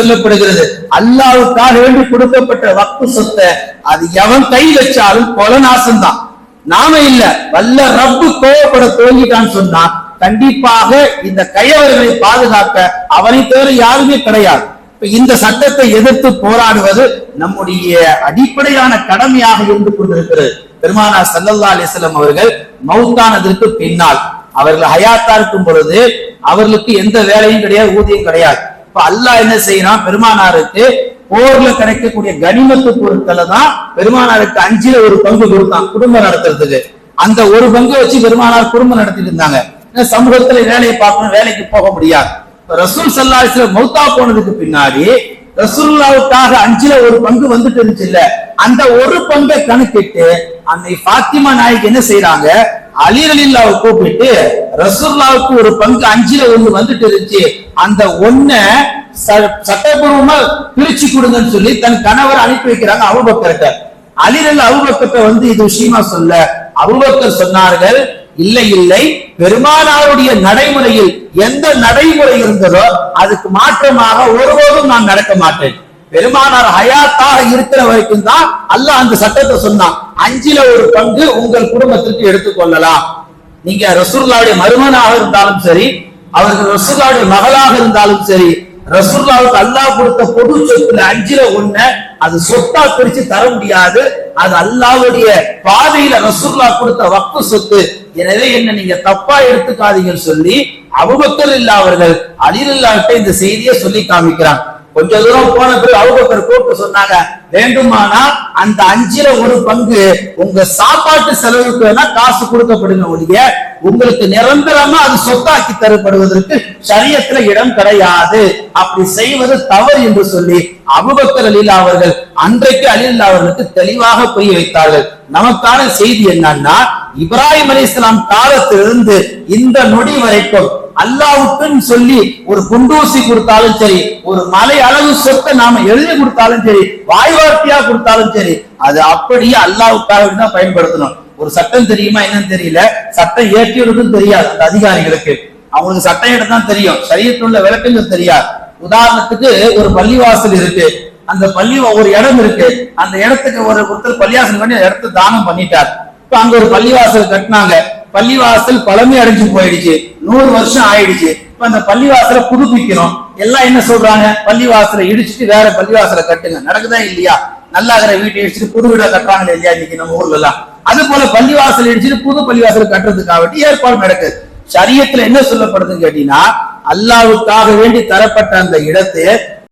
சொல்லப்படுகிறது. அல்லாஹ்வுக்காக வேண்டி கொடுக்கப்பட்ட வக்ஃப் சொத்தை அது எவன் கை வச்சாலும் கொலை நாசம்தான். நாம இல்ல, வல்ல ரப்பு கோவப்பட துவங்கிட்டான்னு சொன்னா கண்டிப்பாக இந்த கையவர்களை பாதுகாக்க அவனை தவிர யாருமே கிடையாது. இந்த சட்டத்தை எதிர்த்து போராடுவது நம்முடைய அடிப்படையான கடமையாக இருந்து கொண்டிருக்கிறது. பெருமானார் ஸல்லல்லாஹு அலைஹி வஸல்லம் அவர்கள் மௌத்தானதற்கு பின்னால் அவர்கள் ஹயாத்தா இருக்கும் பொழுது அவர்களுக்கு எந்த வேலையும் கிடையாது, ஊதியம் கிடையாது. இப்ப அல்லாஹ் என்ன செய்யறான், பெருமானாருக்கு போர்ல கிடைக்கக்கூடிய கனிமத்து பொருட்களை தான் பெருமானாருக்கு 5ல் 1 பங்கு கொடுத்தான் குடும்பம் நடத்துறதுக்கு. அந்த ஒரு பங்கு வச்சு பெருமானார் குடும்பம் நடத்திட்டு இருந்தாங்க. சமூகத்துல வேலையை பார்க்கணும், வேலைக்கு போக முடியாது. ரசூல் ஸல்லல்லாஹு அலைஹி வஸல்லம் மௌத்தா போனதுக்கு பின்னாடி ரசூலுல்லாஹ்வுக்காக 5ல் 1 பங்கு வந்துட்டு இருந்துச்சு இல்ல, அந்த ஒரு பங்கை கணக்கிட்டு அன்னை ஃபாத்திமா நாயகி என்ன செய்யறாங்க, அலி ரலியல்லாஹு கூப்பிட்டு ரசூலுல்லாஹ்வுக்கு ஒரு பங்கு 5ல் 1 வந்துட்டு இருந்துச்சு, அந்த 1 சட்டபூர்வமா பிரிச்சு கொடுங்கன்னு சொல்லி தன் கணவர் அனுப்பி வைக்கிறாங்க அபூபக்கர்ட்ட. அலி ரலியல்லாஹு அபூபக்கர்ட்ட இது விஷயமா சொல்ல அபூபக்கர் சொன்னார்கள், இல்லை இல்லை, பெருமானாருடைய நடைமுறையில் எந்த நடைமுறை இருந்ததோ அதுக்கு மாற்றமாக ஒருபோதும் நான் நடக்க மாட்டேன். பெருமானார் ஹயாத்தாக இருக்கிற வரைக்கும் தான் அல்லாஹ் அந்த சட்டத்தை சொன்னான், 5ல் 1 பங்கு உங்கள் குடும்பத்திற்கு எடுத்துக்கொள்ளலாம். நீங்க ரசூலுல்லாஹ்வுடைய மருமகனாக இருந்தாலும் சரி, அவர்கள் ரசூலுல்லாஹ்வுடைய மகளாக இருந்தாலும் சரி, ரசூலுல்லாஹ்வுக்கு அல்லாஹ் கொடுத்த பொது சொத்துல 5ல் 1 அது சொத்தா பிரிச்சு தர முடியாது. அது அல்லாஹ்வுடைய பாதையில ரசூலுல்லாஹ் கொடுத்த வக்ஃப் சொத்து. எனவே என்ன நீங்க தப்பா எடுத்துக்காதீங்கன்னு சொல்லி அபூபக்கர் அவர்கள் அலி ரலியல்லாஹு இந்த செய்தியை சொல்லி காமிக்கிறாங்க. கொஞ்ச தூரம் போன பிறகு அபூபக்கர் கூப்பிட்டு சொன்னாங்க, வேண்டுமானா அந்த 5ல் 1 பங்கு உங்க சாப்பாட்டு செலவுக்கு வேணா காசு கொடுக்கப்படுங்க ஒழிய உங்களுக்கு நிரந்தரமா அது சொத்தாக்கி தரப்படுவதற்கு ஷரியத்துல இடம் கிடையாது, அப்படி செய்வது தவறு என்று சொல்லி அபூபக்கர் ரலியல்லாஹு அவர்கள் அன்றைக்கு அலி ரலியல்லாஹு அவர்களுக்கு தெளிவாக புரிய வைத்தார்கள். நமக்கான செய்தி என்னன்னா, இப்ராஹிம் அலைஹிஸ்ஸலாம் காலத்திலிருந்து இந்த நொடி வரைக்கும் அல்லாஹ்வுக்குன்னு சொல்லி ஒரு குண்டூசி கொடுத்தாலும் சரி, ஒரு மலை அளவு சொத்தை நாம எழுதி கொடுத்தாலும் சரி, வாய்வார்த்தையா கொடுத்தாலும் சரி, அது அப்படியே அல்லாஹ்வுக்காக தான் பயன்படுத்தணும். ஒரு சட்டம் தெரியுமா என்னன்னு தெரியல, சட்டம் ஏற்றியதும் தெரியாது அந்த அதிகாரிகளுக்கு, அவங்களுக்கு சட்டம் எடுத்தான் தெரியும், ஷரியத்துல உள்ள விளக்கங்கள் தெரியாது. உதாரணத்துக்கு ஒரு பள்ளிவாசல் இருக்கு, அந்த பள்ளி ஒரு இடம் இருக்கு, அந்த இடத்துக்கு ஒருத்தர் பள்ளிவாசல் பண்ணி இடத்தை தானம் பண்ணிட்டார். இப்ப அங்க ஒரு பள்ளிவாசல் கட்டினாங்க, பள்ளிவாசல் பழமை அடைஞ்சு போயிடுச்சு, 100 வருஷம் ஆயிடுச்சு. இப்ப அந்த பள்ளிவாசலை புதுப்பிக்கணும், எல்லாம் என்ன சொல்றாங்க, பள்ளிவாசலை இடிச்சுட்டு வேற பள்ளிவாசலை கட்டுங்க. நடக்குதா இல்லையா? நல்லா இருக்கிற வீட்டை இடிச்சுட்டு புது வீடை கட்டுறாங்க இல்லையா இன்னைக்கு நம்ம ஊர்ல எல்லாம். அது போல பள்ளிவாசல் இடிச்சுட்டு புது பள்ளிவாசல் கட்டுறதுக்காக ஏற்பாடு நடக்குது. ஷரியத்துல என்ன சொல்லப்படுதுன்னு கேட்டீங்கன்னா, அல்லாஹ்வுக்காக வேண்டி தரப்பட்ட அந்த இடத்தை